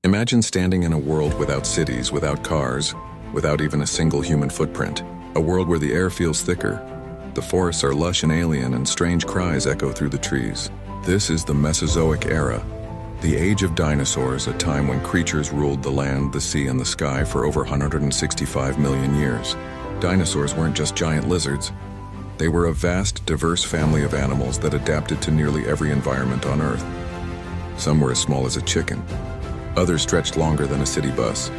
Imagine standing in a world without cities, without cars, without even a single human footprint. A world where the air feels thicker, the forests are lush and alien, and strange cries echo through the trees. This is the Mesozoic era, the age of dinosaurs, a time when creatures ruled the land, the sea, and the sky for over 165 million years. Dinosaurs weren't just giant lizards. They were a vast, diverse family of animals that adapted to nearly every environment on Earth. Some were as small as a chicken. Others stretched longer than a city bus.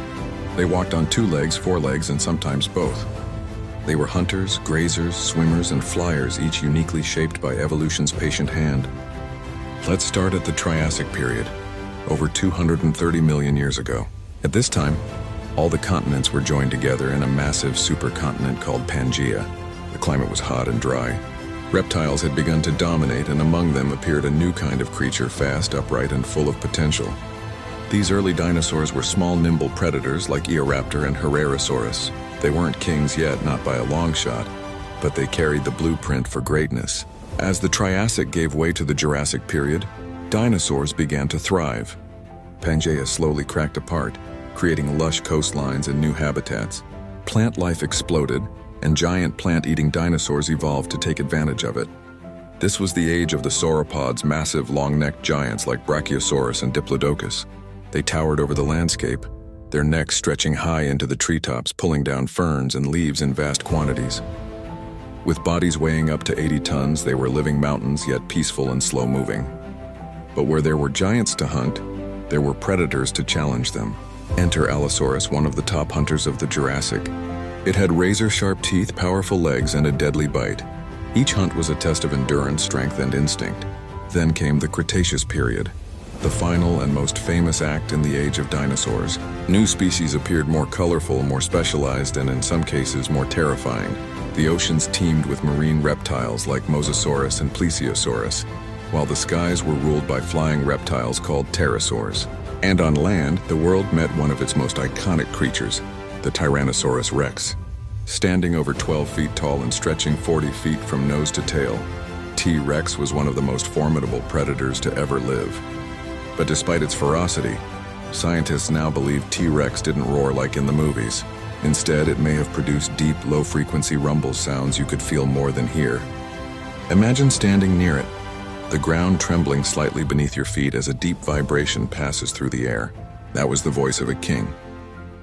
They walked on 2 legs, 4 legs, and sometimes both. They were hunters, grazers, swimmers, and flyers, each uniquely shaped by evolution's patient hand. Let's start at the Triassic Period, over 230 million years ago. At this time, all the continents were joined together in a massive supercontinent called Pangaea. The climate was hot and dry. Reptiles had begun to dominate, and among them appeared a new kind of creature, fast, upright, and full of potential. These early dinosaurs were small, nimble predators like Eoraptor and Herrerasaurus. They weren't kings yet, not by a long shot, but they carried the blueprint for greatness. As the Triassic gave way to the Jurassic Period, dinosaurs began to thrive. Pangaea slowly cracked apart, creating lush coastlines and new habitats. Plant life exploded, and giant plant-eating dinosaurs evolved to take advantage of it. This was the age of the sauropods, massive, long-necked giants like Brachiosaurus and Diplodocus. They towered over the landscape, their necks stretching high into the treetops, pulling down ferns and leaves in vast quantities. With bodies weighing up to 80 tons, they were living mountains, yet peaceful and slow-moving. But where there were giants to hunt, there were predators to challenge them. Enter Allosaurus, one of the top hunters of the Jurassic. It had razor-sharp teeth, powerful legs, and a deadly bite. Each hunt was a test of endurance, strength, and instinct. Then came the Cretaceous Period, the final and most famous act in the Age of Dinosaurs. New species appeared, more colorful, more specialized, and in some cases more terrifying. The oceans teemed with marine reptiles like Mosasaurus and Plesiosaurus, while the skies were ruled by flying reptiles called pterosaurs. And on land, the world met one of its most iconic creatures, the Tyrannosaurus rex. Standing over 12 feet tall and stretching 40 feet from nose to tail, T-Rex was one of the most formidable predators to ever live. But despite its ferocity, scientists now believe T-Rex didn't roar like in the movies. Instead, it may have produced deep, low-frequency rumble sounds you could feel more than hear. Imagine standing near it, the ground trembling slightly beneath your feet as a deep vibration passes through the air. That was the voice of a king.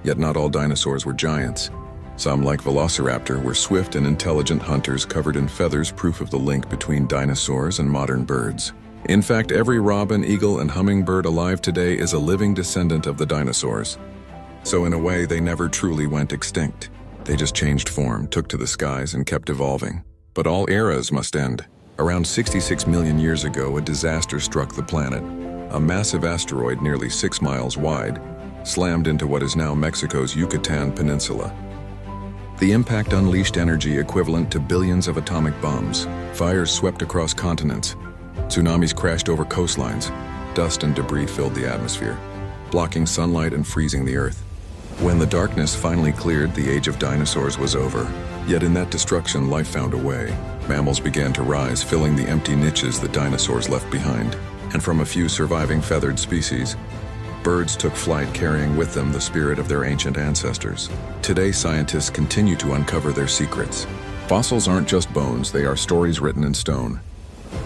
Yet not all dinosaurs were giants. Some, like Velociraptor, were swift and intelligent hunters covered in feathers, proof of the link between dinosaurs and modern birds. In fact, every robin, eagle, and hummingbird alive today is a living descendant of the dinosaurs. So in a way, they never truly went extinct. They just changed form, took to the skies, and kept evolving. But all eras must end. Around 66 million years ago, a disaster struck the planet. A massive asteroid nearly 6 miles wide slammed into what is now Mexico's Yucatan Peninsula. The impact unleashed energy equivalent to billions of atomic bombs. Fires swept across continents. Tsunamis crashed over coastlines. Dust and debris filled the atmosphere, blocking sunlight and freezing the earth. When the darkness finally cleared, the Age of Dinosaurs was over. Yet in that destruction, life found a way. Mammals began to rise, filling the empty niches that dinosaurs left behind. And from a few surviving feathered species, birds took flight, carrying with them the spirit of their ancient ancestors. Today, scientists continue to uncover their secrets. Fossils aren't just bones, they are stories written in stone.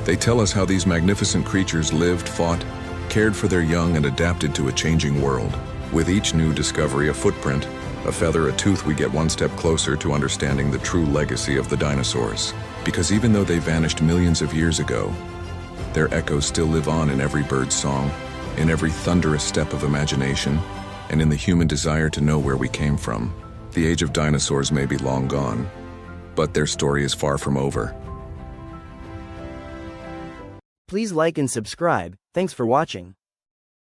They tell us how these magnificent creatures lived, fought, cared for their young, and adapted to a changing world. With each new discovery, a footprint, a feather, a tooth, we get one step closer to understanding the true legacy of the dinosaurs. Because even though they vanished millions of years ago, their echoes still live on in every bird's song, in every thunderous step of imagination, and in the human desire to know where we came from. The Age of Dinosaurs may be long gone, but their story is far from over. Please like and subscribe. Thanks for watching.